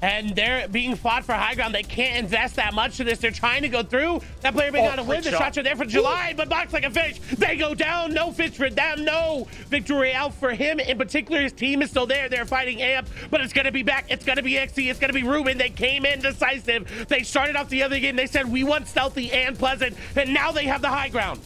And they're being fought for high ground. They can't invest that much to this. They're trying to go through. That player may not have win. The shots are there for July, but Box like a fish. They go down. No fish for them. No victory out for him. In particular, his team is still there. They're fighting Amp, but it's going to be back. It's going to be XC. It's going to be Ruben. They came in decisive. They started off the other game. They said, we want stealthy and pleasant, and now they have the high ground.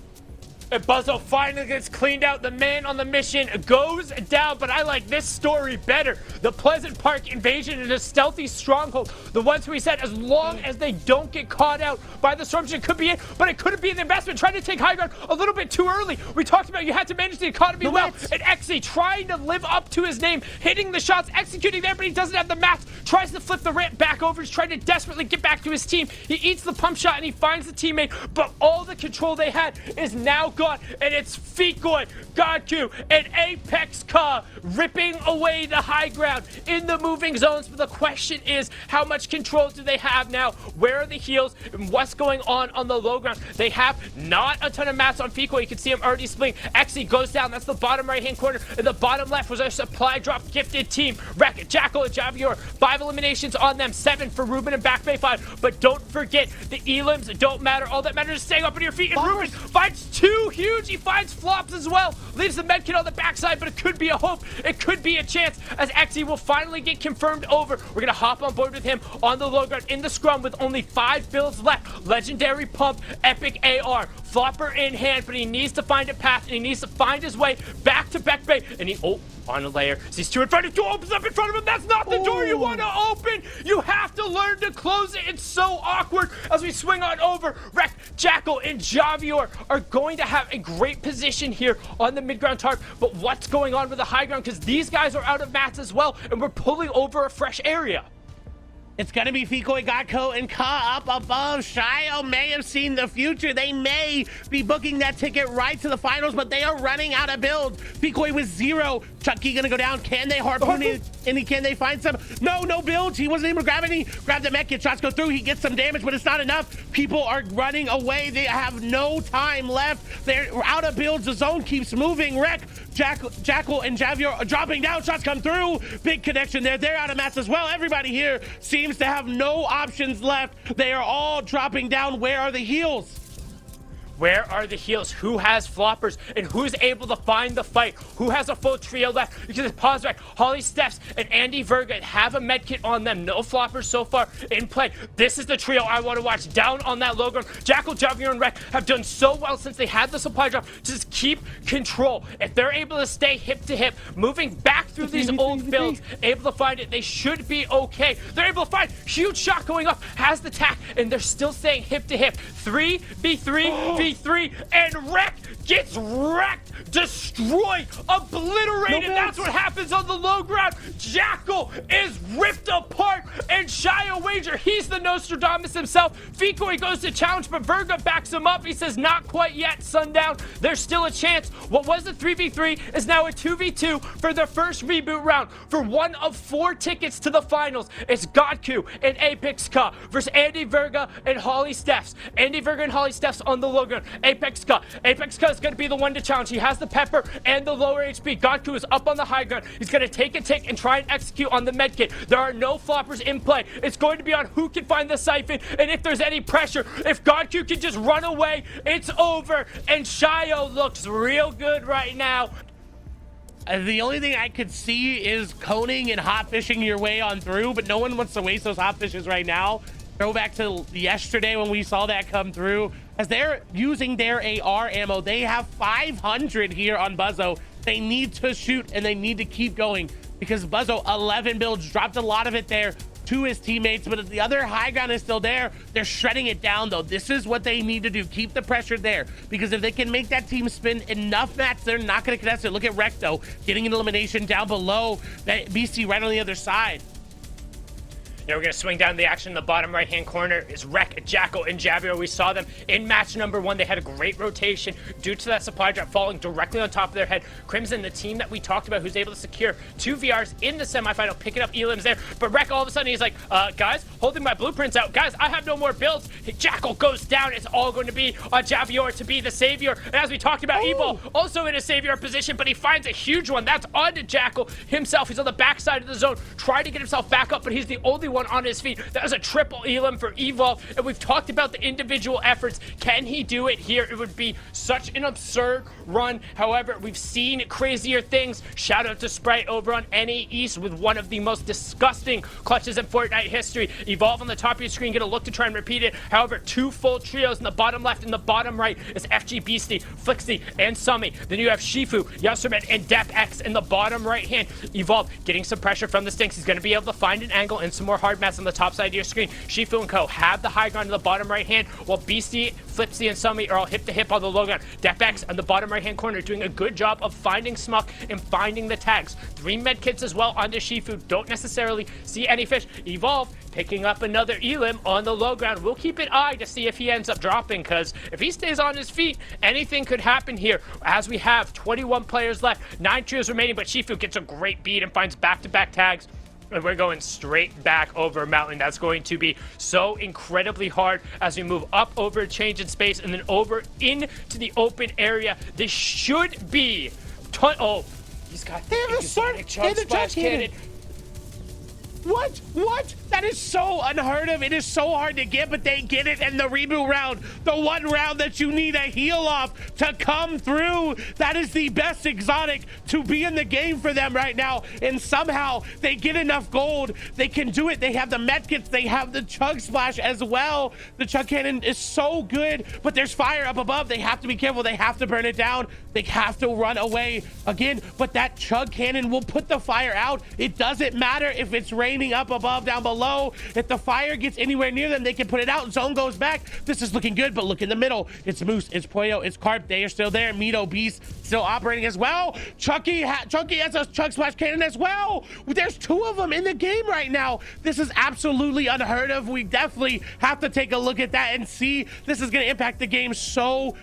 And Buzzo finally gets cleaned out. The man on the mission goes down, but I like this story better. The Pleasant Park invasion in a stealthy stronghold. The ones who we said, as long as they don't get caught out by the storms, it could be it, but it couldn't be an investment. Trying to take high ground a little bit too early. We talked about you had to manage the economy well. And Exy trying to live up to his name, hitting the shots, executing there, but he doesn't have the mats. Tries to flip the ramp back over. He's trying to desperately get back to his team. He eats the pump shot and he finds the teammate, but all the control they had is now gone, and it's Fikoy, Godku, and Apex Ka ripping away the high ground in the moving zones. But the question is, how much control do they have now? Where are the heals and what's going on the low ground? They have not a ton of mats on Fikoy. You can see him already splitting. Exy goes down. That's the bottom right hand corner. In the bottom left was our supply drop gifted team. Wreck, Jackal, and Javier. 5 eliminations on them. 7 for Ruben and Back Bay 5. But don't forget, the elims don't matter. All that matters is staying up on your feet. And Ruben finds 2 huge. He finds flops as well. Leaves the medkit on the backside, but it could be a hope. It could be a chance as Exy will finally get confirmed over. We're going to hop on board with him on the low ground in the scrum with only 5 builds left. Legendary pump, epic AR, flopper in hand, but he needs to find a path and he needs to find his way back to Back Bay. And he, on a layer, sees 2 in front of him, 2 opens up in front of him. That's not the door you want to open. You have to learn to close it. It's so awkward as we swing on over. Wreck, Jackal, and Javier are going to have a great position here on the mid-ground tarp. But what's going on with the high ground? Because these guys are out of mats as well, and we're pulling over a fresh area. It's going to be Fikoy, Gotko, and Ka up above. Shio may have seen the future. They may be booking that ticket right to the finals, but they are running out of builds. Fikoy with 0. Chucky going to go down. Can they harpoon it? And can they find some? No builds. He wasn't able to grab any. Grab the mech. Shots go through. He gets some damage, but it's not enough. People are running away. They have no time left. They're out of builds. The zone keeps moving. Wreck, Jackal, and Javier are dropping down. Shots come through. Big connection there. They're out of mats as well. Everybody here seems to have no options left. They are all dropping down. Where are the heals? Where are the heals? Who has floppers? And who's able to find the fight? Who has a full trio left? Because it's pause back. Holly Stephs and Andy Verga have a medkit on them. No floppers so far in play. This is the trio I want to watch down on that low ground. Jackal, Javier, and Wreck have done so well since they had the supply drop. Just keep control. If they're able to stay hip to hip, moving back through these old builds, able to find it, they should be okay. They're able to find huge shot going up, has the tack, and they're still staying hip to hip. 3v3, V3, and Wreck gets wrecked, destroyed, obliterated. That's what happens on the low ground. Jackal is ripped apart, and Shio Wager, he's the Nostradamus himself. Fikoy goes to challenge, but Verga backs him up. He says, not quite yet, Sundown. There's still a chance. What was a 3v3 is now a 2v2 for the first reboot round. For 1 of 4 tickets to the finals, it's Godku and Apex Ka versus Andy Verga and Holly Stephs. Andy Verga and Holly Stephs on the low ground. Apex Ka. Apex Ka is going to be the one to challenge. He has the pepper and the lower HP. Godku is up on the high ground. He's going to take a tick and try and execute on the medkit. There are no floppers in play. It's going to be on who can find the siphon, and if there's any pressure. If Godku can just run away, it's over. And Shio looks real good right now. The only thing I could see is coning and hot fishing your way on through, but no one wants to waste those hot fishes right now. Throw back to yesterday when we saw that come through. As they're using their AR ammo, they have 500 here on Buzzo. They need to shoot and they need to keep going because Buzzo, 11 builds, dropped a lot of it there to his teammates, but the other high ground is still there. They're shredding it down though. This is what they need to do. Keep the pressure there, because if they can make that team spin enough mats, they're not going to contest it. Look at Recto getting an elimination down below that BC right on the other side. Yeah, we're going to swing down the action in the bottom right-hand corner is Wreck, Jackal, and Javier. We saw them in match number 1. They had a great rotation due to that supply drop falling directly on top of their head. Crimson, the team that we talked about, who's able to secure 2 VRs in the semifinal, picking up elims there. But Wreck, all of a sudden, he's like, guys, holding my blueprints out. Guys, I have no more builds. Jackal goes down. It's all going to be on Javier to be the savior. And as we talked about, Evo also in a savior position, but he finds a huge one. That's onto Jackal himself. He's on the backside of the zone, trying to get himself back up, but he's the only one everyone on his feet. That was a triple elim for Evolve, and we've talked about the individual efforts. Can he do it here? It would be such an absurd run. However, we've seen crazier things. Shout out to Sprite over on NAE East with one of the most disgusting clutches in Fortnite history. Evolve on the top of your screen, gonna look to try and repeat it. However, two full trios in the bottom left and the bottom right is FG Beastie, Flixie, and Summy. Then you have Shifu, Yasumet, and Def X in the bottom right hand. Evolve getting some pressure from the Stinks. He's gonna be able to find an angle and some more hard mats on the top side of your screen. Shifu and Co have the high ground in the bottom right hand, while Beastie, Flipsy, and Summy are all hip to hip on the low ground. Def X on the bottom right hand corner doing a good job of finding Smuck and finding the tags. 3 med kits as well onto Shifu. Don't necessarily see any fish. Evolve picking up another elim on the low ground. We'll keep an eye to see if he ends up dropping, because if he stays on his feet, anything could happen here, as we have 21 players left, 9 trios remaining, but Shifu gets a great beat and finds back-to-back tags. And we're going straight back over mountain. That's going to be so incredibly hard as we move up over a change in space and then over into the open area. This should be... Oh, he's got the chug splash cannon. What? That is so unheard of. It is so hard to get, but they get it in the reboot round. The one round that you need a heal off to come through. That is the best exotic to be in the game for them right now. And somehow they get enough gold. They can do it. They have the medkits. They have the chug splash as well. The chug cannon is so good, but there's fire up above. They have to be careful. They have to burn it down. They have to run away again, but that chug cannon will put the fire out. It doesn't matter if it's raining up above, down below. If the fire gets anywhere near them, they can put it out. Zone goes back. This is looking good, but look in the middle. It's Moose, it's Pollo, it's Carp. They are still there. Mito Beast still operating as well. Chunky has a chug splash cannon as well. There's 2 of them in the game right now. This is absolutely unheard of. We definitely have to take a look at that and see. This is going to impact the game so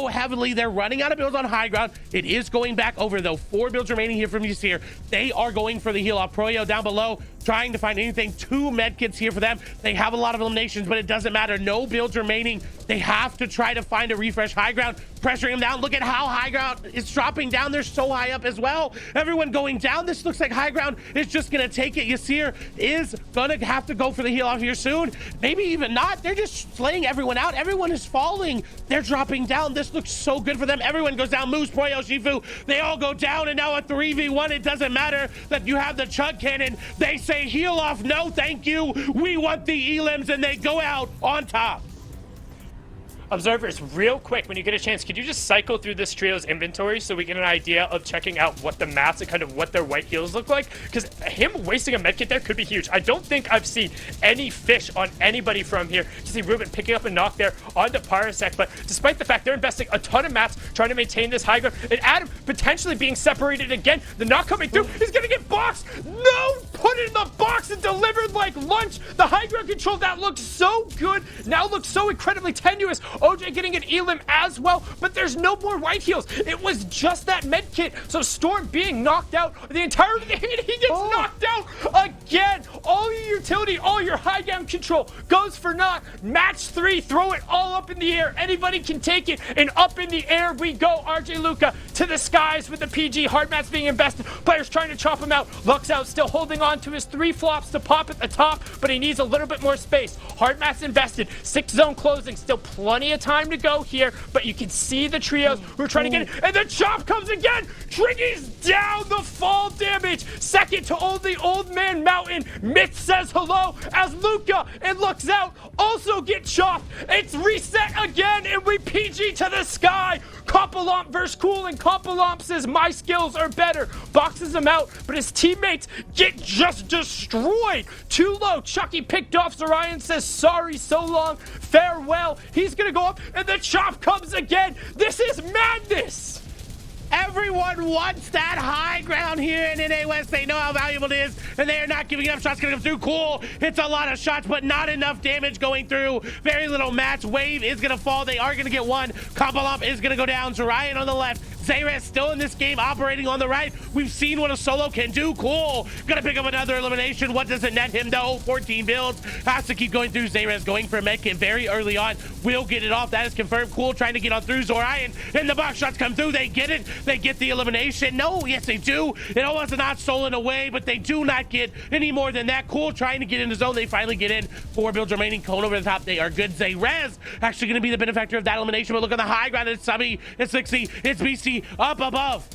heavily. They're running out of builds on high ground. It is going back over, though. 4 builds remaining here from Ysir. They are going for the heal off. Proyo down below, trying to find anything. 2 med kits here for them. They have a lot of eliminations, but it doesn't matter. No builds remaining. They have to try to find a refresh high ground, pressuring them down. Look at how high ground is dropping down. They're so high up as well. Everyone going down. This looks like high ground is just going to take it. Ysir is going to have to go for the heal off here soon. Maybe even not. They're just slaying everyone out. Everyone is falling. They're dropping down. This looks so good for them. Everyone goes down. Moose, Poyo, Shifu, they all go down, and now a 3v1. It doesn't matter that you have the chug cannon. They say heal off. No, thank you. We want the elims, and they go out on top. Observers, real quick, when you get a chance, could you just cycle through this trio's inventory so we get an idea of checking out what the mats and kind of what their white heals look like? Because him wasting a medkit there could be huge. I don't think I've seen any fish on anybody from here. To see Ruben picking up a knock there onto Parasec, but despite the fact they're investing a ton of mats trying to maintain this high ground, and Adam potentially being separated again, the knock coming through, he's gonna get boxed! No! Put it in the box and delivered like lunch! The high ground control, that looked so good, now looks so incredibly tenuous. OJ getting an elim as well, but there's no more white heals. It was just that med kit. So Storm being knocked out the entire game, and he gets knocked out again. All your utility, all your high ground control goes for naught. Match 3, throw it all up in the air. Anybody can take it, and up in the air we go. RJ Luca to the skies with the PG. Hard mats being invested. Players trying to chop him out. Lux out, still holding on to his 3 flops to pop at the top, but he needs a little bit more space. Hard mats invested. 6 zone closing. Still plenty of time to go here, but you can see the trios who are trying to get it, and the chop comes again. Triggy's down. The fall damage second to only Old Man Mountain. Myth says hello as Luca and Lux out also get chopped. It's reset again, and we PG to the sky. Kompalomp versus Cool, and Kompalomp says my skills are better. Boxes him out, but his teammates get just destroyed. Too low. Chucky picked off. Zorion says sorry, so long, farewell. He's gonna go up, and the chop comes again. This is madness. Everyone wants that high ground here in NA West. They know how valuable it is, and they are not giving up. Shots gonna come through. Cool hits a lot of shots, but not enough damage going through. Very little match. Wave is gonna fall. They are gonna get one. Kompalomp is gonna go down. Zorion on the left. Zayrez still in this game, operating on the right. We've seen what a solo can do. Cool. Gonna pick up another elimination. What does it net him, though? 14 builds. Has to keep going through. Zayrez going for a medkit very early on. Will get it off. That is confirmed. Cool trying to get on through. Zorion in the box. Shots come through. They get it. They get the elimination? No, yes they do. It almost not stolen away, but they do not get any more than that. Cool trying to get in the zone. They finally get in. 4 builds remaining. Cone over the top. They are good. Zayrez actually going to be the benefactor of that elimination. But look at the high ground. It's Subby. It's 60. It's BC up above.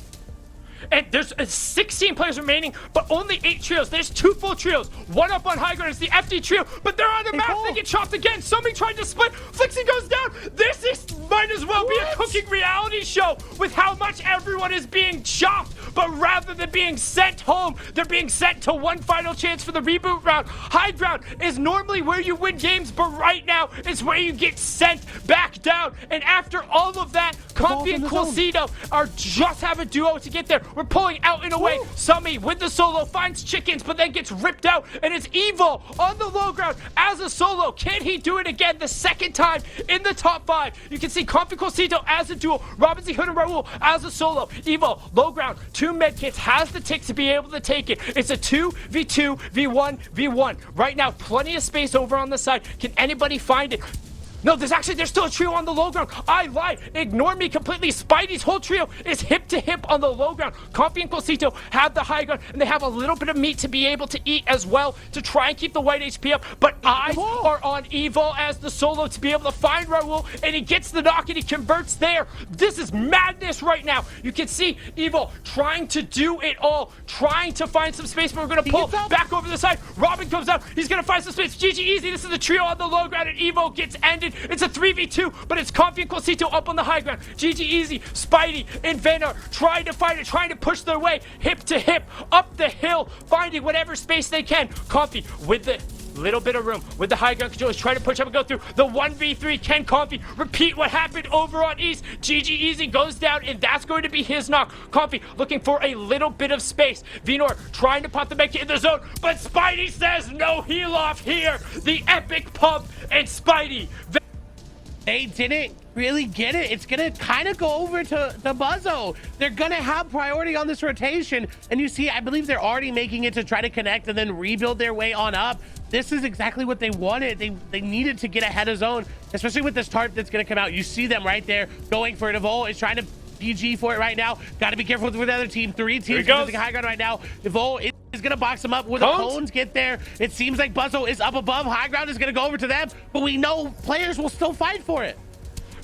And there's 16 players remaining, but only 8 trios. There's 2 full trios. One up on high ground is the FD trio, but they're on the map. They get chopped again. Somebody tried to split. Flixie goes down. This might as well be a cooking reality show with how much everyone is being chopped. But rather than being sent home, they're being sent to one final chance for the reboot round. High ground is normally where you win games, but right now it's where you get sent back down. And after all of that, Comfy and Quilcito are just have a duo to get there. We're pulling out and away. Summy with the solo finds chickens, but then gets ripped out. And it's Evo on the low ground as a solo. Can he do it again the second time in the top 5? You can see Comfy Quilcito as a duo. Robinson Hood and Raul as a solo. Evo, low ground, 2 medkits, has the tick to be able to take it. It's a 2v2, v1, v1. Right now, plenty of space over on the side. Can anybody find it? No, there's still a trio on the low ground. I lied. Ignore me completely. Spidey's whole trio is hip to hip on the low ground. Comfy and Quilcito have the high ground, and they have a little bit of meat to be able to eat as well to try and keep the white HP up. But eyes are on Evo as the solo to be able to find Raul, and he gets the knock and he converts there. This is madness right now. You can see Evo trying to do it all, trying to find some space, but we're going to pull back over the side. Robin comes out. He's going to find some space. GG Easy. This is the trio on the low ground, and Evo gets ended. It's a 3v2, but it's Comfy and Quilcito up on the high ground. GG Easy, Spidey, and Venar trying to find it, trying to push their way hip to hip, up the hill, finding whatever space they can. Comfy with the little bit of room with the high ground controllers trying to push up and go through the 1v3. Can Comfy repeat what happened over on East? GG Easy goes down, and that's going to be his knock. Comfy looking for a little bit of space. Venor trying to pop the mech in the zone, but Spidey says no heal off here. The epic pump, and Spidey. They didn't really get it. It's gonna kind of go over to Buzzo. They're gonna have priority on this rotation, and you see, I believe they're already making it to try to connect and then rebuild their way on up. This is exactly what they wanted. They needed to get ahead of zone, especially with this tarp that's gonna come out. You see them right there going for it. Evol is trying to PG for it right now. Got to be careful with the other team. 3 teams using high ground right now. Evol is going to box them up with the cones get there. It seems like Buzzo is up above. High ground is going to go over to them, but we know players will still fight for it.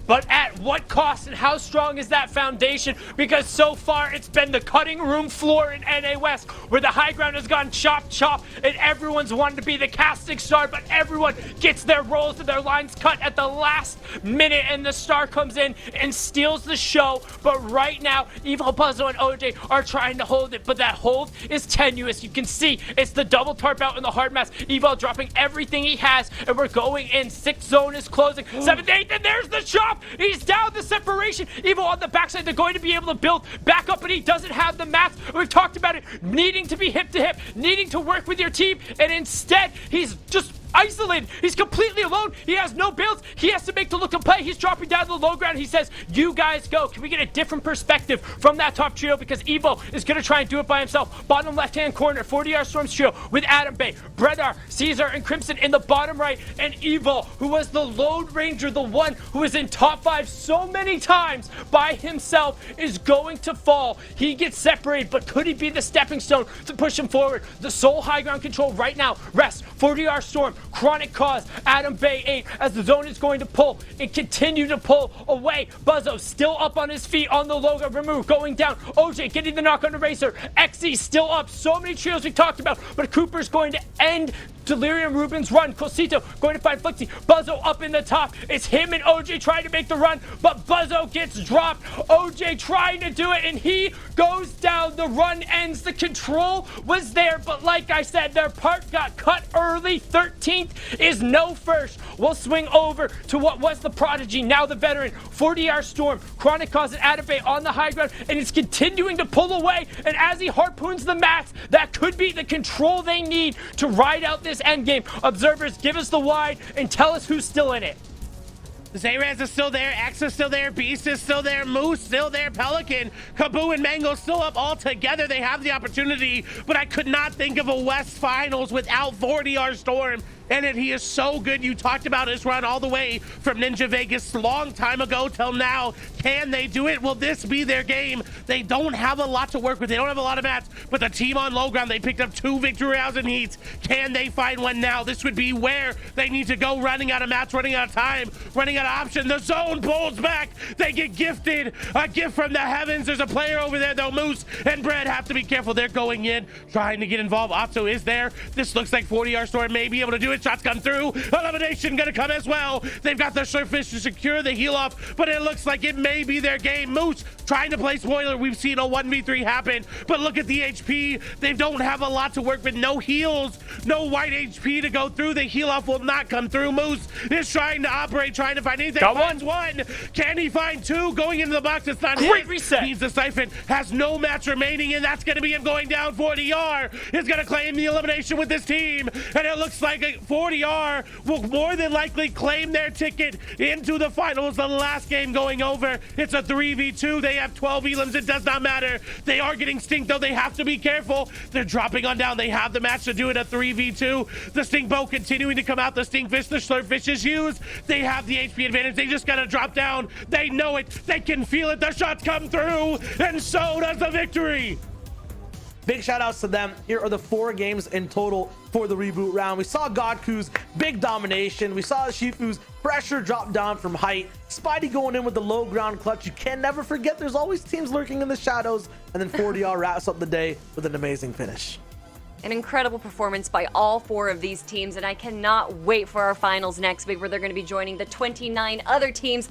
But at what cost, and how strong is that foundation? Because so far it's been the cutting room floor in NA West, where the high ground has gone chop, and everyone's wanted to be the casting star, but everyone gets their roles and their lines cut at the last minute, and the star comes in and steals the show. But right now, Evo, Buzzo, and OJ are trying to hold it, but that hold is tenuous. You can see it's the double tarp out in the hard mass. Evo dropping everything he has, and we're going in. 6th zone is closing. 7th, 8th, and there's the chop. He's down the separation. Evo on the backside. They're going to be able to build back up, but he doesn't have the mats. We've talked about it, needing to be hip to hip, needing to work with your team, and instead he's just isolated. He's completely alone. He has no builds. He has to make the look and play. He's dropping down to the low ground. He says, you guys go. Can we get a different perspective from that top trio? Because Evo is going to try and do it by himself. Bottom left-hand corner, 40R Storms trio with Adam Bay, Bredar, Caesar, and Crimson in the bottom right. And Evo, who was the Lone Ranger, the one who was in top 5 so many times by himself, is going to fall. He gets separated, but could he be the stepping stone to push him forward? The sole high ground control right now rests 40R Storm, Chronic Cause, Adam Bay 8, as the zone is going to pull and continue to pull away. Buzzo still up on his feet on the logo. Remove going down. OJ getting the knock on Eraser. XE still up. So many trios we talked about, but Cooper's going to end Delirium Rubin's run. Quilcito going to find Flixie. Buzzo up in the top. It's him and OJ trying to make the run, but Buzzo gets dropped. OJ trying to do it, and he goes down. The run ends. The control was there, but like I said, their part got cut early. 13th is no first. We'll swing over to what was the prodigy, now the veteran. 40R Storm, Chronic Cause, and Adabay on the high ground, and it's continuing to pull away. And as he harpoons the mats, that could be the control they need to ride out this endgame. Observers, give us the wide and tell us who's still in it. Zayraz is still there, X is still there, Beast is still there, Moose still there, Pelican, Kaboo and Mango still up all together. They have the opportunity, but I could not think of a West Finals without 40R Storm. And he is so good. You talked about his run all the way from Ninja Vegas long time ago till now. Can they do it? Will this be their game? They don't have a lot to work with. They don't have a lot of mats, but the team on low ground, they picked up 2 victory rounds in heats. Can they find one now? This would be where they need to go, running out of mats, running out of time, running out of options. The zone pulls back. They get gifted a gift from the heavens. There's a player over there though. Moose and Bread have to be careful. They're going in, trying to get involved. Otto is there. This looks like 40R Storm may be able to do it. Shots come through. Elimination gonna come as well. They've got the surface to secure the heal off, but it looks like it may be their game. Moose trying to play spoiler. We've seen a 1v3 happen, but look at the HP. They don't have a lot to work with. No heals, no white HP to go through. The heal off will not come through. Moose is trying to operate, trying to find anything. Finds one. Can he find 2? Going into the box, it's not Great his. reset. Needs the siphon. Has no match remaining, and that's going to be him going down. 40R is going to claim the elimination with this team, and it looks like 40R will more than likely claim their ticket into the finals. The last game going over. It's a 3v2. They have 12 elims. It does not matter. They are getting stinked, though. They have to be careful. They're dropping on down. They have the match to do it, a 3v2. The stink bow continuing to come out. The stinkfish, the slurpfish is used. They have the HP advantage. They just got to drop down. They know it. They can feel it. The shots come through, and so does the victory. Big shout outs to them. Here are the 4 games in total for the reboot round. We saw Godku's big domination. We saw Shifu's pressure drop down from height. Spidey going in with the low ground clutch. You can never forget there's always teams lurking in the shadows. And then 40R wraps up the day with an amazing finish. An incredible performance by all 4 of these teams, and I cannot wait for our finals next week where they're going to be joining the 29 other teams